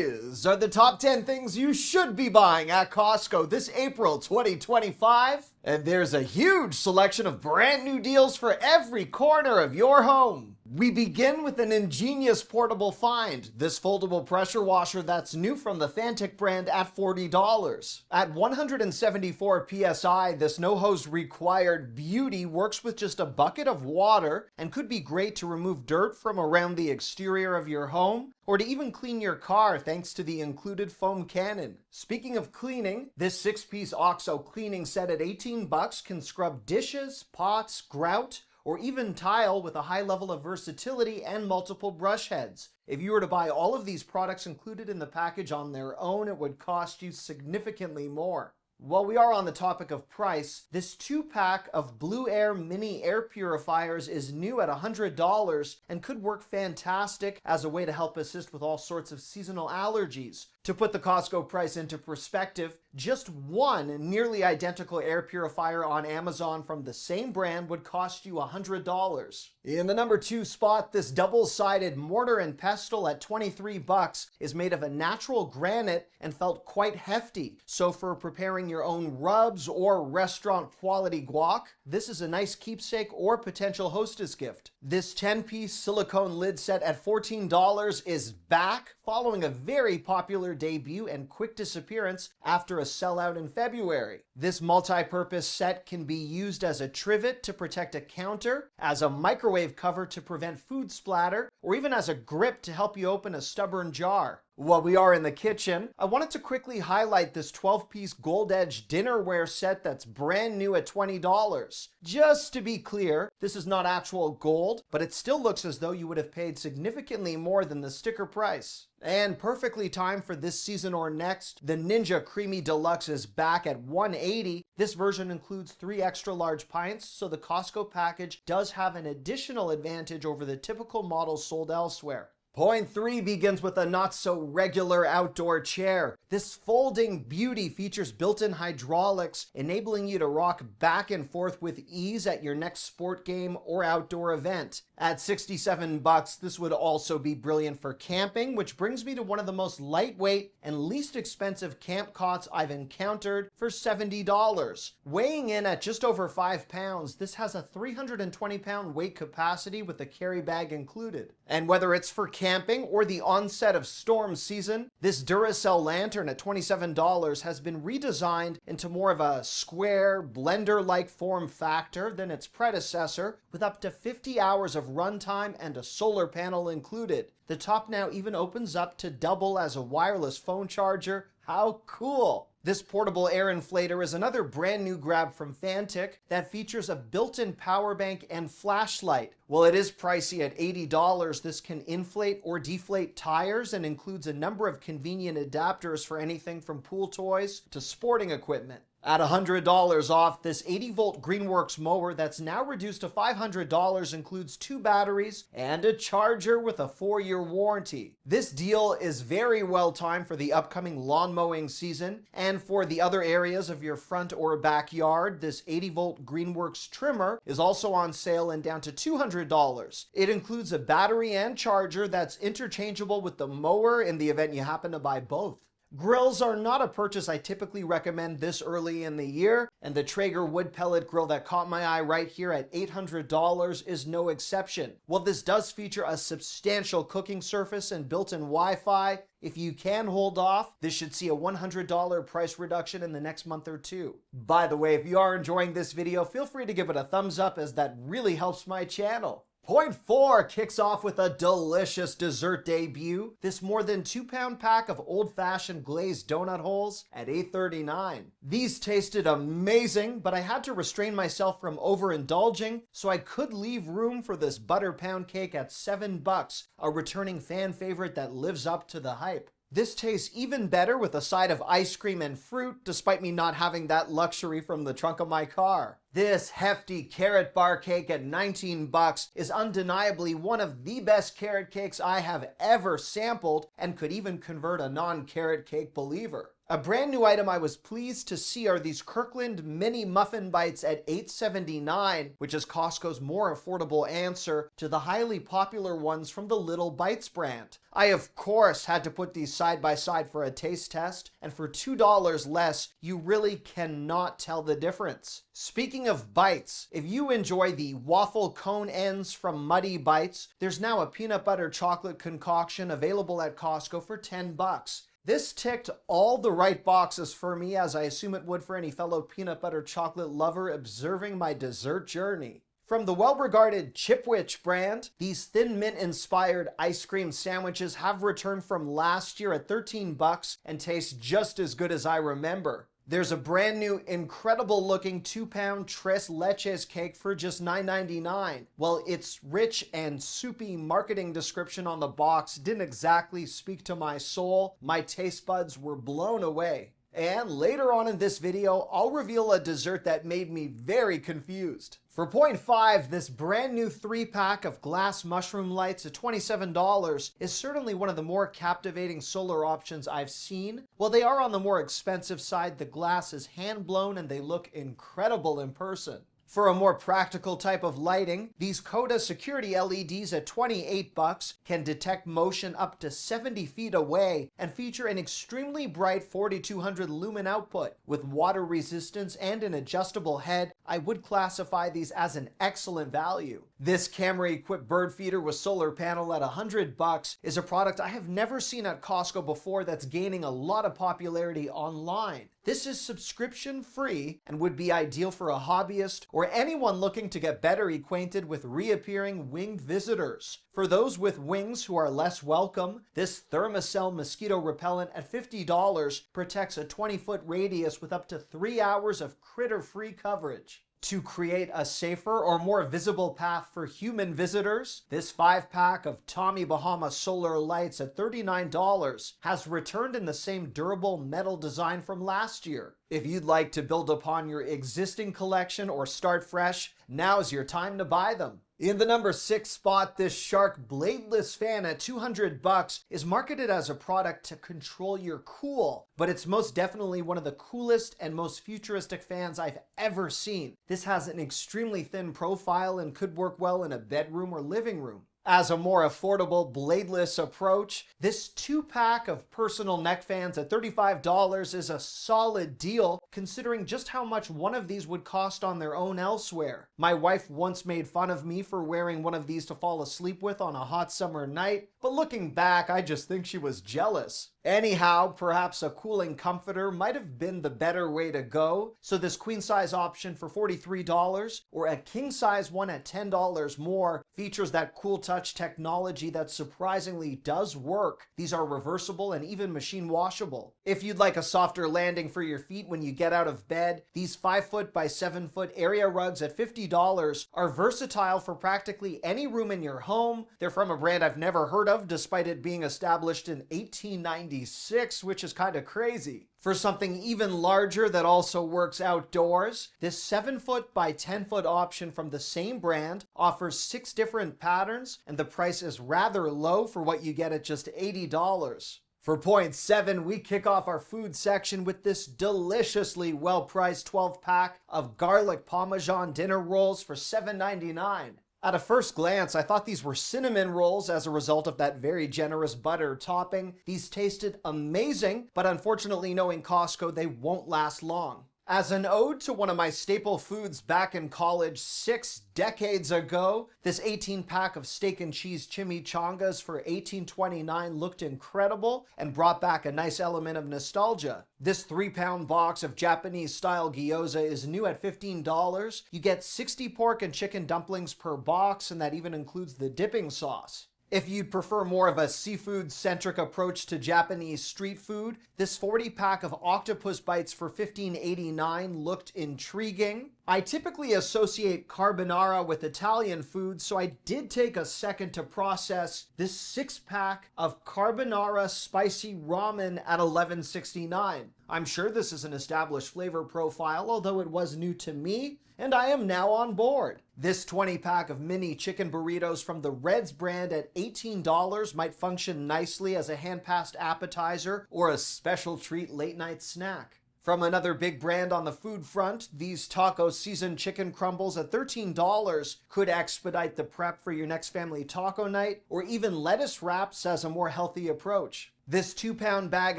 These are the top 10 things you should be buying at Costco this April 2025. And there's a huge selection of brand new deals for every corner of your home. We begin with an ingenious portable find, this foldable pressure washer that's new from the Fantic brand at $40. At 174 PSI, this no-hose required beauty works with just a bucket of water and could be great to remove dirt from around the exterior of your home or to even clean your car thanks to the included foam cannon. Speaking of cleaning, this 6-piece OXO cleaning set at $18 can scrub dishes, pots, grout, or even tile with a high level of versatility and multiple brush heads. If you were to buy all of these products included in the package on their own, it would cost you significantly more. While we are on the topic of price, this 2-pack of Blue Air mini air purifiers is new at $100 and could work fantastic as a way to help assist with all sorts of seasonal allergies. To put the Costco price into perspective, just one nearly identical air purifier on Amazon from the same brand would cost you $100. In the number 2 spot, this double-sided mortar and pestle at $23 is made of a natural granite and felt quite hefty. So for preparing your own rubs or restaurant quality guac, this is a nice keepsake or potential hostess gift. This 10-piece silicone lid set at $14 is back following a very popular debut and quick disappearance after a sellout in February. This multi-purpose set can be used as a trivet to protect a counter, as a microwave cover to prevent food splatter, or even as a grip to help you open a stubborn jar. While we are in the kitchen, I wanted to quickly highlight this 12-piece gold edge dinnerware set that's brand new at $20. Just to be clear, this is not actual gold, but it still looks as though you would have paid significantly more than the sticker price. And perfectly timed for this season or next, the Ninja Creamy Deluxe is back at $180. This version includes 3 extra large pints, so the Costco package does have an additional advantage over the typical models sold elsewhere. Point 3 begins with a not-so-regular outdoor chair. This folding beauty features built-in hydraulics, enabling you to rock back and forth with ease at your next sport game or outdoor event. At $67, this would also be brilliant for camping, which brings me to one of the most lightweight and least expensive camp cots I've encountered for $70. Weighing in at just over 5 pounds, this has a 320-pound weight capacity with a carry bag included. And whether it's for camping or the onset of storm season, this Duracell lantern at $27 has been redesigned into more of a square, blender-like form factor than its predecessor, with up to 50 hours of runtime and a solar panel included. The top now even opens up to double as a wireless phone charger. How cool! This portable air inflator is another brand new grab from Fantic that features a built-in power bank and flashlight. While it is pricey at $80, this can inflate or deflate tires and includes a number of convenient adapters for anything from pool toys to sporting equipment. At $100 off, this 80-volt Greenworks mower that's now reduced to $500 includes 2 batteries and a charger with a 4-year warranty. This deal is very well timed for the upcoming lawn mowing season, and for the other areas of your front or backyard, this 80-volt Greenworks trimmer is also on sale and down to $200. It includes a battery and charger that's interchangeable with the mower in the event you happen to buy both. Grills are not a purchase I typically recommend this early in the year, and the Traeger wood pellet grill that caught my eye right here at $800 is no exception. While this does feature a substantial cooking surface and built-in Wi-Fi, if you can hold off, this should see a $100 price reduction in the next month or 2. By the way, if you are enjoying this video, feel free to give it a thumbs up as that really helps my channel. Point 4 kicks off with a delicious dessert debut. This more than 2-pound pack of old-fashioned glazed donut holes at $8.39. These tasted amazing, but I had to restrain myself from overindulging, so I could leave room for this butter pound cake at $7, a returning fan favorite that lives up to the hype. This tastes even better with a side of ice cream and fruit, despite me not having that luxury from the trunk of my car. This hefty carrot bar cake at 19 bucks is undeniably one of the best carrot cakes I have ever sampled and could even convert a non-carrot cake believer. A brand new item I was pleased to see are these Kirkland mini muffin bites at $8.79, which is Costco's more affordable answer to the highly popular ones from the Little Bites brand. I of course had to put these side by side for a taste test, and for $2 less, you really cannot tell the difference. Speaking of bites, if you enjoy the waffle cone ends from Muddy Bites, there's now a peanut butter chocolate concoction available at Costco for 10 bucks. This ticked all the right boxes for me, as I assume it would for any fellow peanut butter chocolate lover observing my dessert journey. From the well-regarded Chipwich brand, these Thin Mint-inspired ice cream sandwiches have returned from last year at 13 bucks and taste just as good as I remember. There's a brand new, incredible looking 2-pound Tres Leches cake for just $9.99. Well, its rich and soupy marketing description on the box didn't exactly speak to my soul. My taste buds were blown away. And later on in this video, I'll reveal a dessert that made me very confused. For $0.5, this brand new 3-pack of glass mushroom lights at $27 is certainly one of the more captivating solar options I've seen. While they are on the more expensive side, the glass is hand-blown and they look incredible in person. For a more practical type of lighting, these Coda security LEDs at 28 bucks can detect motion up to 70 feet away and feature an extremely bright 4200 lumen output. With water resistance and an adjustable head, I would classify these as an excellent value. This camera-equipped bird feeder with solar panel at 100 bucks is a product I have never seen at Costco before that's gaining a lot of popularity online. This is subscription free and would be ideal for a hobbyist or anyone looking to get better acquainted with reappearing winged visitors. For those with wings who are less welcome, this Thermacell mosquito repellent at $50 protects a 20-foot radius with up to 3 hours of critter-free coverage. To create a safer or more visible path for human visitors, this 5-pack of Tommy Bahama solar lights at $39 has returned in the same durable metal design from last year. If you'd like to build upon your existing collection or start fresh, now's your time to buy them. In the number 6 spot, this Shark bladeless fan at 200 bucks is marketed as a product to control your cool, but it's most definitely one of the coolest and most futuristic fans I've ever seen. This has an extremely thin profile and could work well in a bedroom or living room. As a more affordable bladeless approach, this 2-pack of personal neck fans at $35 is a solid deal considering just how much one of these would cost on their own elsewhere. My wife once made fun of me for wearing one of these to fall asleep with on a hot summer night, but looking back, I just think she was jealous. Anyhow, perhaps a cooling comforter might have been the better way to go, so this queen size option for $43 or a king size one at $10 more features that cool touch technology that surprisingly does work. These are reversible and even machine washable. If you'd like a softer landing for your feet when you get out of bed, these 5-foot by 7-foot area rugs at $50 are versatile for practically any room in your home. They're from a brand I've never heard of despite it being established in 1896, which is kind of crazy. For something even larger that also works outdoors, this 7-foot by 10-foot option from the same brand offers 6 different patterns, and the price is rather low for what you get at just $80. For $0.7, we kick off our food section with this deliciously well-priced 12-pack of garlic parmesan dinner rolls for $7.99. At a first glance, I thought these were cinnamon rolls as a result of that very generous butter topping. These tasted amazing, but unfortunately, knowing Costco, they won't last long. As an ode to one of my staple foods back in college 6 decades ago, this 18-pack of steak and cheese chimichangas for $18.29 looked incredible and brought back a nice element of nostalgia. This 3-pound box of Japanese-style gyoza is new at $15. You get 60 pork and chicken dumplings per box, and that even includes the dipping sauce. If you'd prefer more of a seafood-centric approach to Japanese street food, this 40-pack of octopus bites for $15.89 looked intriguing. I typically associate carbonara with Italian food, so I did take a second to process this 6-pack of carbonara spicy ramen at $11.69. I'm sure this is an established flavor profile, although it was new to me, and I am now on board. This 20-pack of mini chicken burritos from the Reds brand at $18 might function nicely as a hand-passed appetizer or a special treat late-night snack. From another big brand on the food front, these taco seasoned chicken crumbles at $13 could expedite the prep for your next family taco night, or even lettuce wraps as a more healthy approach. This 2-pound bag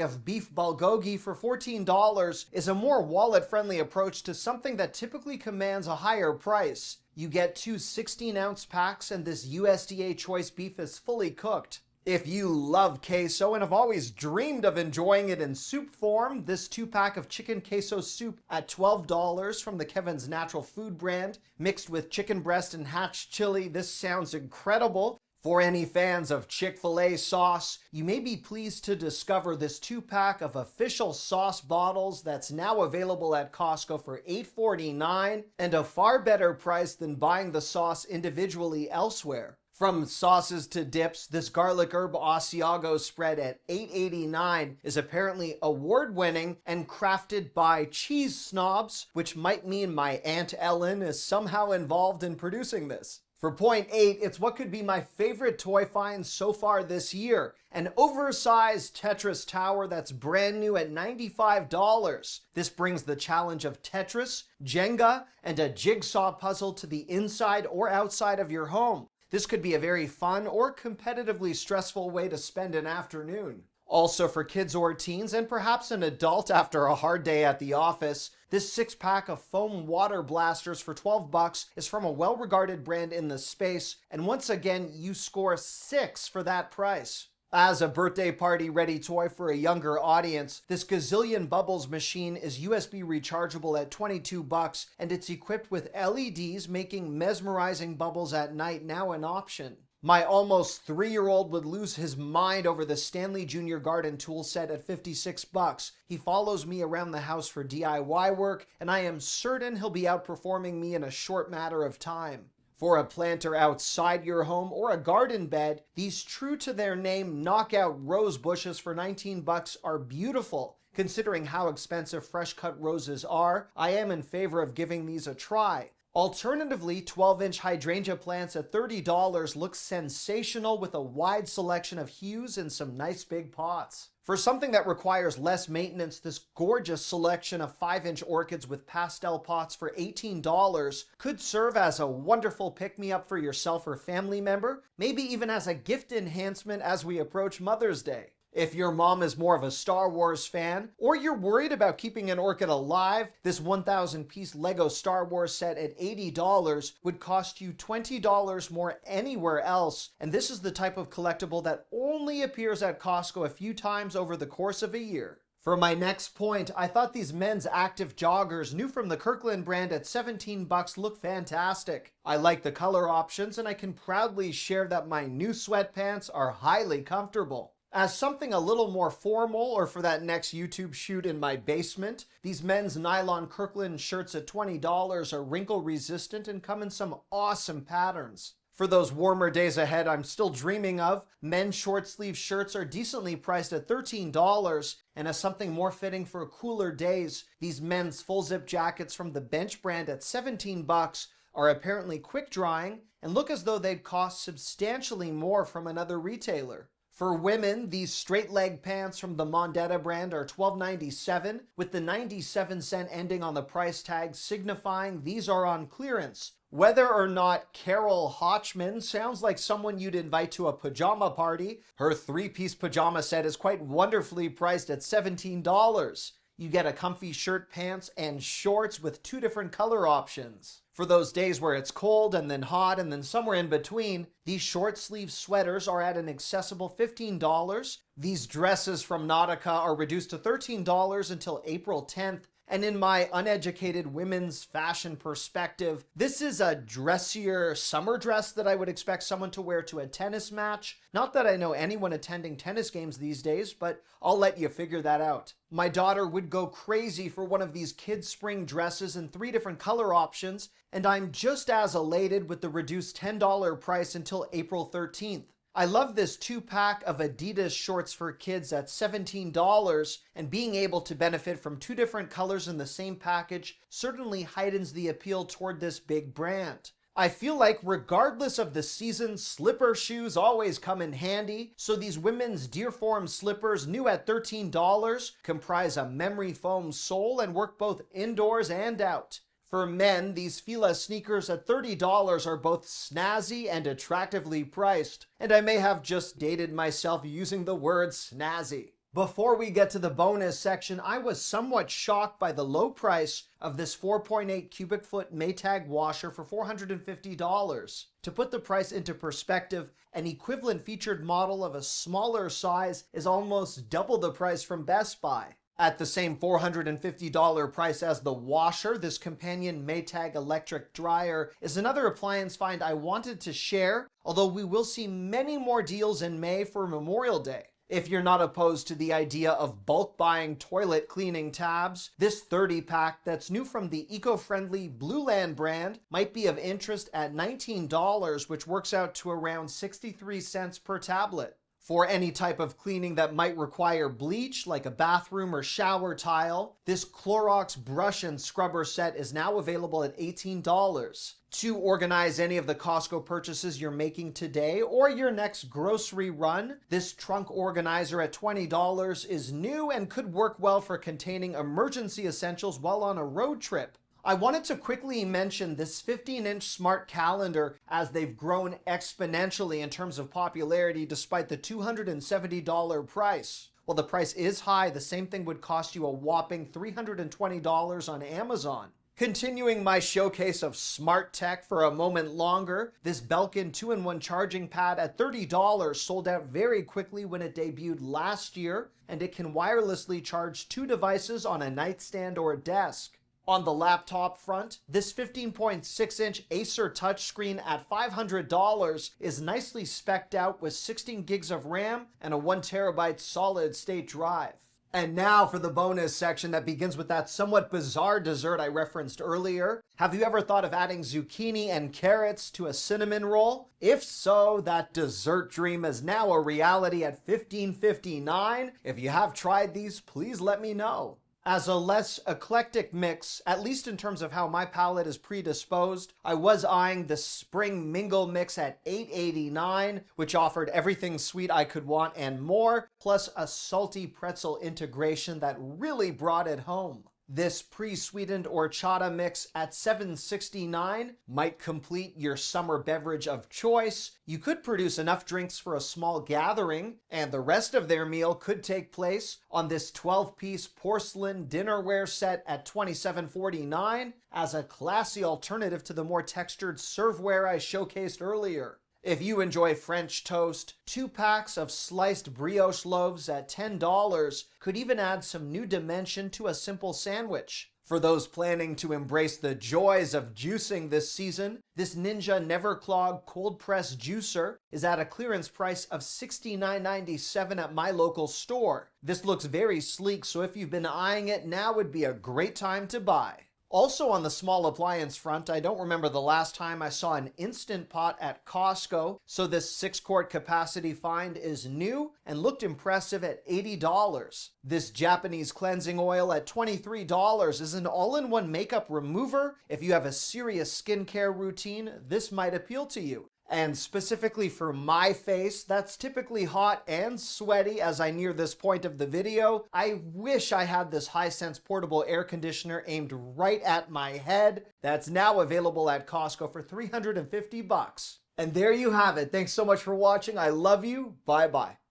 of beef bulgogi for $14 is a more wallet-friendly approach to something that typically commands a higher price. You get two 16-ounce packs, and this USDA choice beef is fully cooked. If you love queso and have always dreamed of enjoying it in soup form, this 2-pack of chicken queso soup at $12 from the Kevin's Natural Food brand, mixed with chicken breast and hatch chili, this sounds incredible. For any fans of Chick-fil-A sauce, you may be pleased to discover this 2-pack of official sauce bottles that's now available at Costco for $8.49 and a far better price than buying the sauce individually elsewhere. From sauces to dips, this garlic herb Asiago spread at $8.89 is apparently award-winning and crafted by cheese snobs, which might mean my Aunt Ellen is somehow involved in producing this. For point 8, it's what could be my favorite toy find so far this year, an oversized Tetris tower that's brand new at $95. This brings the challenge of Tetris, Jenga, and a jigsaw puzzle to the inside or outside of your home. This could be a very fun or competitively stressful way to spend an afternoon. Also for kids or teens, and perhaps an adult after a hard day at the office, this 6-pack of foam water blasters for $12 is from a well-regarded brand in the space, and once again, you score 6 for that price. As a birthday party ready toy for a younger audience, this Gazillion Bubbles machine is USB rechargeable at $22, and it's equipped with LEDs making mesmerizing bubbles at night now an option. My almost 3-year-old would lose his mind over the Stanley Jr. Garden tool set at $56. He follows me around the house for DIY work, and I am certain he'll be outperforming me in a short matter of time. For a planter outside your home or a garden bed, these true to their name knockout rose bushes for $19 are beautiful. Considering how expensive fresh cut roses are, I am in favor of giving these a try. Alternatively, 12-inch hydrangea plants at $30 look sensational with a wide selection of hues and some nice big pots. For something that requires less maintenance, this gorgeous selection of 5-inch orchids with pastel pots for $18 could serve as a wonderful pick-me-up for yourself or family member, maybe even as a gift enhancement as we approach Mother's Day. If your mom is more of a Star Wars fan, or you're worried about keeping an orchid alive, this 1,000-piece Lego Star Wars set at $80 would cost you $20 more anywhere else, and this is the type of collectible that only appears at Costco a few times over the course of a year. For my next point, I thought these men's active joggers, new from the Kirkland brand at $17 look fantastic. I like the color options, and I can proudly share that my new sweatpants are highly comfortable. As something a little more formal, or for that next YouTube shoot in my basement, these men's nylon Kirkland shirts at $20 are wrinkle resistant and come in some awesome patterns. For those warmer days ahead I'm still dreaming of, men's short sleeve shirts are decently priced at $13, and as something more fitting for cooler days, these men's full zip jackets from the Bench brand at $17 are apparently quick drying and look as though they'd cost substantially more from another retailer. For women, these straight leg pants from the Mondetta brand are $12.97, with the 97-cent ending on the price tag signifying these are on clearance. Whether or not Carol Hotchman sounds like someone you'd invite to a pajama party, her 3-piece pajama set is quite wonderfully priced at $17. You get a comfy shirt, pants, and shorts with 2 different color options. For those days where it's cold and then hot and then somewhere in between, these short sleeve sweaters are at an accessible $15. These dresses from Nautica are reduced to $13 until April 10th. And in my uneducated women's fashion perspective, this is a dressier summer dress that I would expect someone to wear to a tennis match. Not that I know anyone attending tennis games these days, but I'll let you figure that out. My daughter would go crazy for one of these kids' spring dresses in 3 different color options, and I'm just as elated with the reduced $10 price until April 13th. I love this 2-pack of Adidas shorts for kids at $17, and being able to benefit from 2 different colors in the same package certainly heightens the appeal toward this big brand. I feel like regardless of the season, slipper shoes always come in handy, so these women's Deerform slippers, new at $13, comprise a memory foam sole and work both indoors and out. For men, these Fila sneakers at $30 are both snazzy and attractively priced, and I may have just dated myself using the word snazzy. Before we get to the bonus section, I was somewhat shocked by the low price of this 4.8 cubic foot Maytag washer for $450. To put the price into perspective, an equivalent featured model of a smaller size is almost double the price from Best Buy. At the same $450 price as the washer, this companion Maytag electric dryer is another appliance find I wanted to share, although we will see many more deals in May for Memorial Day. If you're not opposed to the idea of bulk buying toilet cleaning tabs, this 30-pack that's new from the eco-friendly Blueland brand might be of interest at $19, which works out to around 63 cents per tablet. For any type of cleaning that might require bleach, like a bathroom or shower tile, this Clorox brush and scrubber set is now available at $18. To organize any of the Costco purchases you're making today or your next grocery run, this trunk organizer at $20 is new and could work well for containing emergency essentials while on a road trip. I wanted to quickly mention this 15-inch smart calendar, as they've grown exponentially in terms of popularity despite the $270 price. While the price is high, the same thing would cost you a whopping $320 on Amazon. Continuing my showcase of smart tech for a moment longer, this Belkin 2-in-1 charging pad at $30 sold out very quickly when it debuted last year, and it can wirelessly charge 2 devices on a nightstand or a desk. On the laptop front, this 15.6-inch Acer touchscreen at $500 is nicely spec'd out with 16 gigs of RAM and a 1TB solid-state drive. And now for the bonus section that begins with that somewhat bizarre dessert I referenced earlier. Have you ever thought of adding zucchini and carrots to a cinnamon roll? If so, that dessert dream is now a reality at $15.59. If you have tried these, please let me know. As a less eclectic mix, at least in terms of how my palate is predisposed, I was eyeing the Spring Mingle Mix at $8.89, which offered everything sweet I could want and more, plus a salty pretzel integration that really brought it home. This pre-sweetened horchata mix at $7.69 might complete your summer beverage of choice. You could produce enough drinks for a small gathering, and the rest of their meal could take place on this 12-piece porcelain dinnerware set at $27.49 as a classy alternative to the more textured serveware I showcased earlier. If you enjoy French toast, 2 packs of sliced brioche loaves at $10 could even add some new dimension to a simple sandwich. For those planning to embrace the joys of juicing this season, this Ninja Never Clog cold press juicer is at a clearance price of $69.97 at my local store. This looks very sleek, so if you've been eyeing it, now would be a great time to buy. Also on the small appliance front, I don't remember the last time I saw an Instant Pot at Costco, so this 6-quart capacity find is new and looked impressive at $80. This Japanese cleansing oil at $23 is an all-in-one makeup remover. If you have a serious skincare routine, this might appeal to you. And specifically for my face, that's typically hot and sweaty as I near this point of the video. I wish I had this Hisense portable air conditioner aimed right at my head. That's now available at Costco for $350. And there you have it. Thanks so much for watching. I love you. Bye-bye.